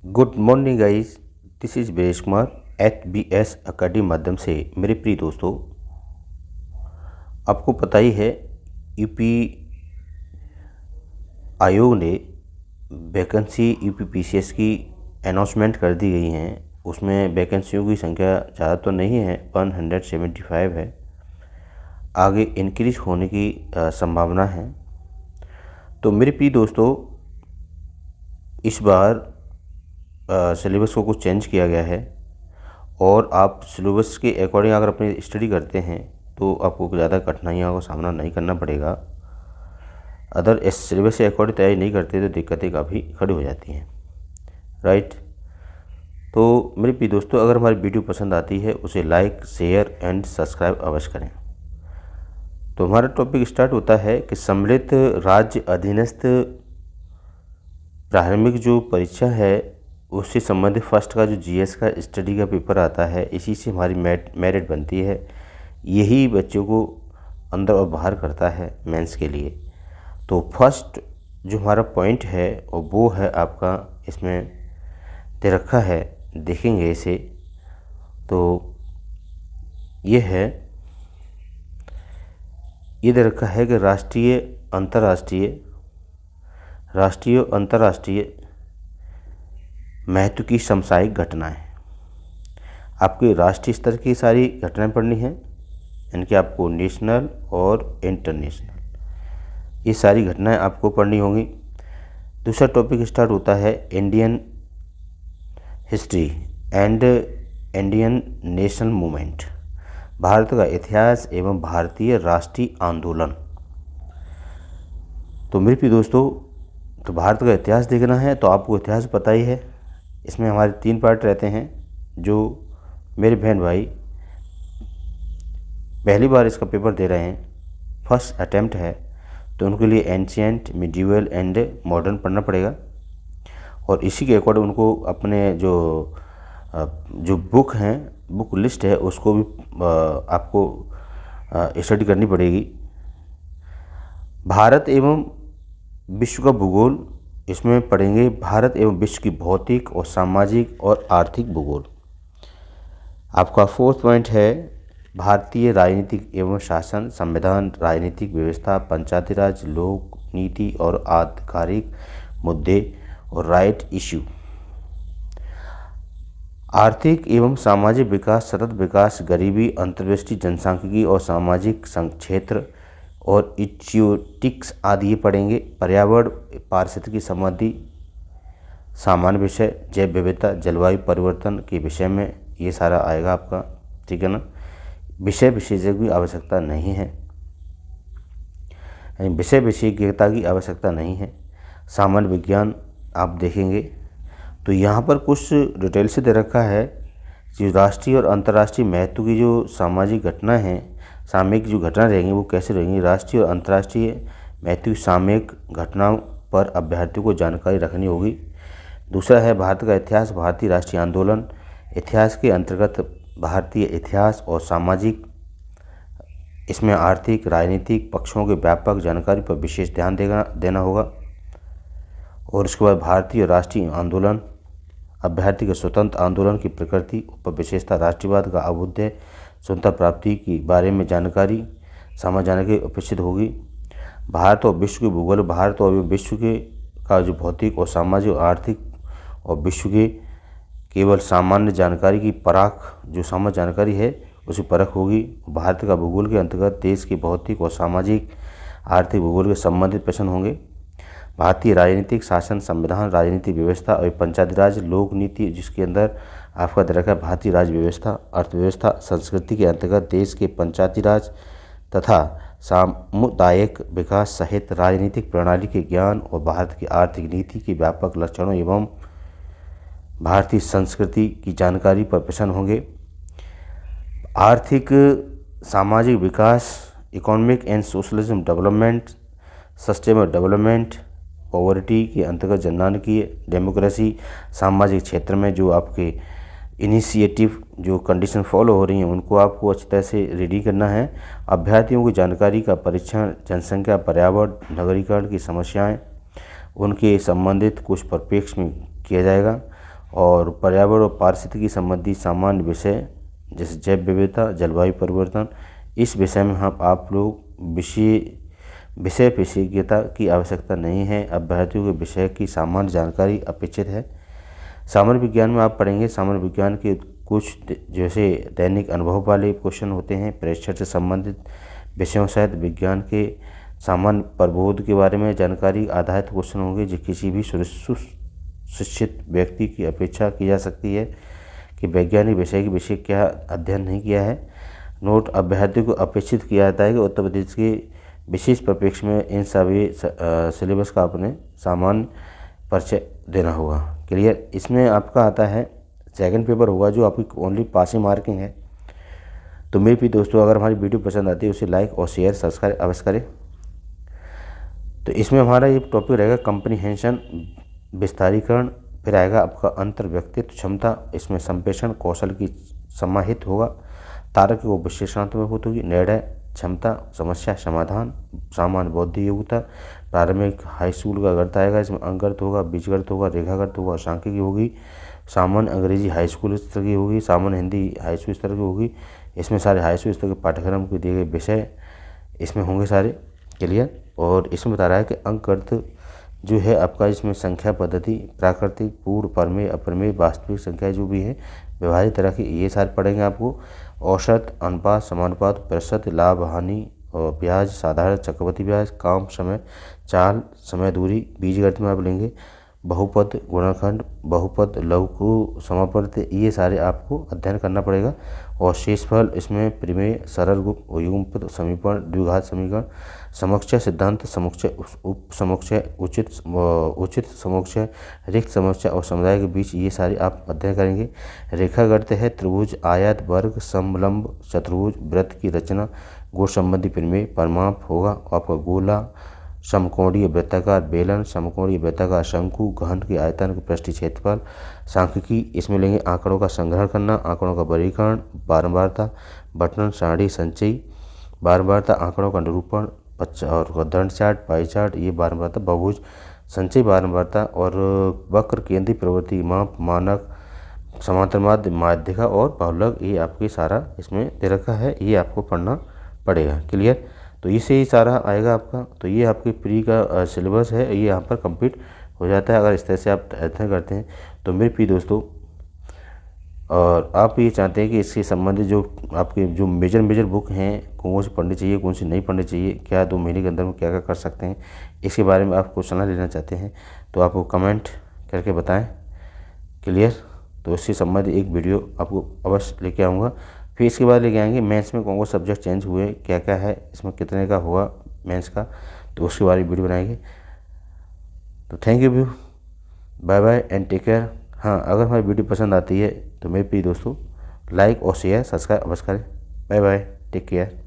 Good morning guys, this is Biresh Kumar HBS academy माध्यम से। मेरे प्रिय दोस्तों, आपको पता ही है यूपी आयोग ने वैकेंसी यूपी PCS की अनाउंसमेंट कर दी गई हैं। उसमें वैकेंसियों की संख्या ज़्यादा तो नहीं है, 175 है। आगे इंक्रीज होने की संभावना है। तो मेरे प्रिय दोस्तों, इस बार सिलेबस को कुछ चेंज किया गया है और आप सिलेबस के अकॉर्डिंग अगर अपनी स्टडी करते हैं तो आपको ज़्यादा कठिनाइयों का सामना नहीं करना पड़ेगा। अगर इस सिलेबस के अकॉर्डिंग तैयारी नहीं करते तो दिक्कतें काफ़ी खड़ी हो जाती हैं, राइट। तो मेरे प्रिय दोस्तों, अगर हमारी वीडियो पसंद आती है उसे लाइक, शेयर एंड सब्सक्राइब अवश्य करें। तो हमारा टॉपिक स्टार्ट होता है कि सम्मिलित राज्य अधीनस्थ प्रारंभिक जो परीक्षा है उससे संबंधित फर्स्ट का जो GS का स्टडी का पेपर आता है, इसी से हमारी मेरिट बनती है। यही बच्चों को अंदर और बाहर करता है मेंस के लिए। तो फर्स्ट जो हमारा पॉइंट है और वो है आपका, इसमें दे रखा है, देखेंगे इसे। तो ये है, ये दे रखा है कि राष्ट्रीय और अंतर्राष्ट्रीय महत्व की समसामयिक घटनाएं। आपके राष्ट्रीय स्तर की सारी घटनाएं पढ़नी हैं, यानी कि आपको नेशनल और इंटरनेशनल ये सारी घटनाएं आपको पढ़नी होंगी। दूसरा टॉपिक स्टार्ट होता है Indian history and Indian national movement, Bharat का इतिहास एवं भारतीय राष्ट्रीय आंदोलन। तो मेरे प्रिय दोस्तों, तो भारत का इतिहास देखना है तो आपको इतिहास पता ही है। इसमें हमारे 3 पार्ट रहते हैं। जो मेरे बहन भाई पहली बार इसका पेपर दे रहे हैं, फर्स्ट अटेम्प्ट है, तो उनके लिए एंशिएंट, मिडिवल एंड मॉडर्न पढ़ना पड़ेगा। और इसी के अकॉर्डिंग उनको अपने जो बुक हैं, बुक लिस्ट है, उसको भी आपको स्टडी करनी पड़ेगी। भारत एवं विश्व का भूगोल, इसमें पढ़ेंगे भारत एवं विश्व की भौतिक और सामाजिक और आर्थिक भूगोल। आपका 4th पॉइंट है भारतीय राजनीतिक एवं शासन, संविधान, राजनीतिक व्यवस्था, पंचायती राज, लोक नीति और आधिकारिक मुद्दे और राइट इश्यू। आर्थिक एवं सामाजिक विकास, सतत विकास, गरीबी, अंतर्दृष्टि, जनसांख्यिकी और सामाजिक क्षेत्र और इच्यूटिक्स आदि ये पढ़ेंगे। पर्यावरण, पारिस्थितिकी संबंधी सामान्य विषय, जैव विविधता, जलवायु परिवर्तन के विषय में ये सारा आएगा आपका, ठीक है ना। विषय विशेषज्ञ की आवश्यकता नहीं है, विषय विशेषज्ञता की आवश्यकता नहीं है। सामान्य विज्ञान आप देखेंगे तो यहाँ पर कुछ डिटेल से दे रखा है कि राष्ट्रीय और अंतर्राष्ट्रीय महत्व की जो सामाजिक घटना है, सामयिक जो घटना रहेंगी वो कैसे रहेंगी। राष्ट्रीय और अंतर्राष्ट्रीय महत्व की सामयिक घटनाओं पर अभ्यर्थियों को जानकारी रखनी होगी। दूसरा है भारत का इतिहास, भारतीय राष्ट्रीय आंदोलन। इतिहास के अंतर्गत भारतीय इतिहास और सामाजिक, इसमें आर्थिक राजनीतिक पक्षों के व्यापक जानकारी पर विशेष ध्यान देना होगा। और उसके बाद भारतीय राष्ट्रीय आंदोलन, अभ्यर्थी के स्वतंत्र आंदोलन की प्रकृति पर विशेषता, राष्ट्रवाद का अभ्युदय, स्वतंत्रता प्राप्ति के बारे में जानकारी, समझ जानकारी अपेक्षित होगी। भारत और विश्व के भूगोल, भारत और विश्व के का जो भौतिक और सामाजिक और आर्थिक और विश्व के केवल सामान्य जानकारी की परख, जो सामान्य जानकारी है उसी परख होगी। भारत का भूगोल के अंतर्गत देश के भौतिक और सामाजिक आर्थिक भूगोल के संबंधित प्रश्न होंगे। भारतीय राजनीतिक शासन, संविधान, राजनीतिक व्यवस्था और पंचायती राज, लोक नीति, जिसके अंदर आपका दे रखा है भारतीय राज्य व्यवस्था, अर्थव्यवस्था, संस्कृति के अंतर्गत देश के पंचायती राज तथा सामुदायिक विकास सहित राजनीतिक प्रणाली के ज्ञान और भारत की आर्थिक नीति के व्यापक लक्षणों एवं भारतीय संस्कृति की जानकारी पर प्रश्न होंगे। आर्थिक सामाजिक विकास, economic and socialism development, sustainable development, poverty के अंतर्गत जननांकीय, डेमोक्रेसी, सामाजिक क्षेत्र में जो आपके इनिशिएटिव जो कंडीशन फॉलो हो रही हैं उनको आपको अच्छी तरह से रेडी करना है। अभ्यर्थियों की जानकारी का परीक्षण, जनसंख्या, पर्यावरण, नगरीकरण की समस्याएं, उनके संबंधित कुछ परिप्रेक्ष्य में किया जाएगा। और पर्यावरण और पारिस्थितिकी संबंधी सामान्य विषय जैसे जैव विविधता, जलवायु परिवर्तन, इस विषय में हम आप लोग विषय विशेषज्ञता की आवश्यकता नहीं है। अभ्यर्थियों के विषय की सामान्य जानकारी अपेक्षित है। सामान्य विज्ञान में आप पढ़ेंगे सामान्य विज्ञान के कुछ जैसे दैनिक अनुभव वाले क्वेश्चन होते हैं, परीक्षण से संबंधित विषयों सहित विज्ञान के सामान्य प्रबोध के बारे में जानकारी आधारित क्वेश्चन होंगे, जो किसी भी सुशिक्षित व्यक्ति की अपेक्षा की जा सकती है कि वैज्ञानिक विषय के विषय क्या अध्ययन नहीं किया है। नोट, अभ्यर्थियों को अपेक्षित किया जाता है कि उत्तर प्रदेश के विशेष परिप्रेक्ष्य में इन सभी सिलेबस का अपने सामान्य परिचय देना होगा। क्लियर। इसमें आपका आता है सेकंड पेपर होगा जो आपकी ओनली पासिंग मार्किंग है। तो मेरे भी दोस्तों, अगर हमारी वीडियो पसंद आती है उसे लाइक और शेयर सब्सक्राइब अवश्य करें। तो इसमें हमारा ये टॉपिक रहेगा कंप्रीहेंशन, विस्तारीकरण, फिर आएगा आपका अंतर व्यक्तित्व क्षमता, इसमें संप्रेषण कौशल की समाहित होगा, तार्किक और विश्लेषणात्मक होगी, निर्णय क्षमता, समस्या समाधान, सामान्य बौद्धिक योग्यता, प्रारंभिक हाई स्कूल का गणित आएगा, इसमें अंकगणित होगा, बीजगणित होगा, रेखागणित होगा, सांख्यिकी होगी, सामान्य अंग्रेजी हाई स्कूल स्तर की होगी, सामान्य हिंदी हाई स्कूल स्तर की होगी। इसमें सारे हाई स्कूल स्तर के पाठ्यक्रम के दिए गए विषय इसमें होंगे सारे। क्लियर। और इसमें बता रहा है कि अंकगणित जो है आपका, इसमें संख्या पद्धति, प्राकृतिक, पूर्ण, परमेय, अप्रमेय, वास्तविक संख्या जो भी है, व्यवहारिक तरह की, ये सारे पढ़ेंगे आपको। औसत, अनुपात, समानुपात, प्रतिशत, लाभ हानि और ब्याज, साधारण, चक्रवृद्धि ब्याज, काम, समय, चाल, समय, दूरी। बीजगणित में आप लेंगे बहुपद, गुणनखंड, बहुपद, लघु समापवर्ती, ये सारे आपको अध्ययन करना पड़ेगा। और शेषफल, इसमें प्रमेय, सरल गुण, युग्मपद, समीकरण, द्विघात समीकरण, समुच्चय सिद्धांत, समुच्चय, उप समुच्चय, उचित समुच्चय, रिक्त समुच्चय और समुदाय के बीच, ये सारे आप अध्ययन करेंगे। रेखागणित है त्रिभुज, आयत, वर्ग, समलंब, चतुर्भुज, वृत्त की रचना, गुण संबंधी प्रमेय, परिमाप होगा आपका गोला, समकोणीय वृत्ताकार बेलन, समकोणीय वृत्ताकार शंकु, घन के आयतन, पृष्ठीय क्षेत्रफल। सांख्यिकी, इसमें लेंगे आंकड़ों का संग्रहण करना, आंकड़ों का वर्गीकरण, बारंबारता, बटन, सारणी, संचयी, बारंबारता, आंकड़ों का निरूपण और दंड चार्ट, पाई चार्ट, ये बारंबारता, बहुभुज, संचयी बारंबारता और वक्र केंद्रीय प्रवृत्ति, माप, मानक, समांतर माध्य, माध्यिका और बहुलक, ये आपके सारा इसमें दे रखा है, ये आपको पढ़ना पड़ेगा। क्लियर। तो इससे ही सारा आएगा आपका। तो ये आपके प्री का सिलेबस है, ये यहाँ पर कंप्लीट हो जाता है अगर इस तरह से आप अध्ययन करते हैं। तो मेरे प्रिय दोस्तों, और आप ये चाहते हैं कि इसके संबंधित जो आपके जो मेजर बुक हैं कौन सी पढ़नी चाहिए, कौन सी नहीं पढ़नी चाहिए, क्या 2 महीने के अंदर में क्या क्या कर सकते हैं, इसके बारे में आपको सलाह लेना चाहते हैं तो आपको कमेंट करके बताएँ। क्लियर। तो इससे संबंधित एक वीडियो आपको अवश्य लेके आऊँगा। फिर इसके बाद लेके आएंगे मेंस में कौन कौन सब्जेक्ट चेंज हुए, क्या क्या है, इसमें कितने का हुआ मेंस का, तो उसके बारे में वीडियो बनाएंगे। तो thank you, bye bye and take care. हाँ, अगर हमारी वीडियो पसंद आती है तो मेरे प्रिय दोस्तों लाइक और शेयर सब्सक्राइब अवश्य करें। Bye bye, take care.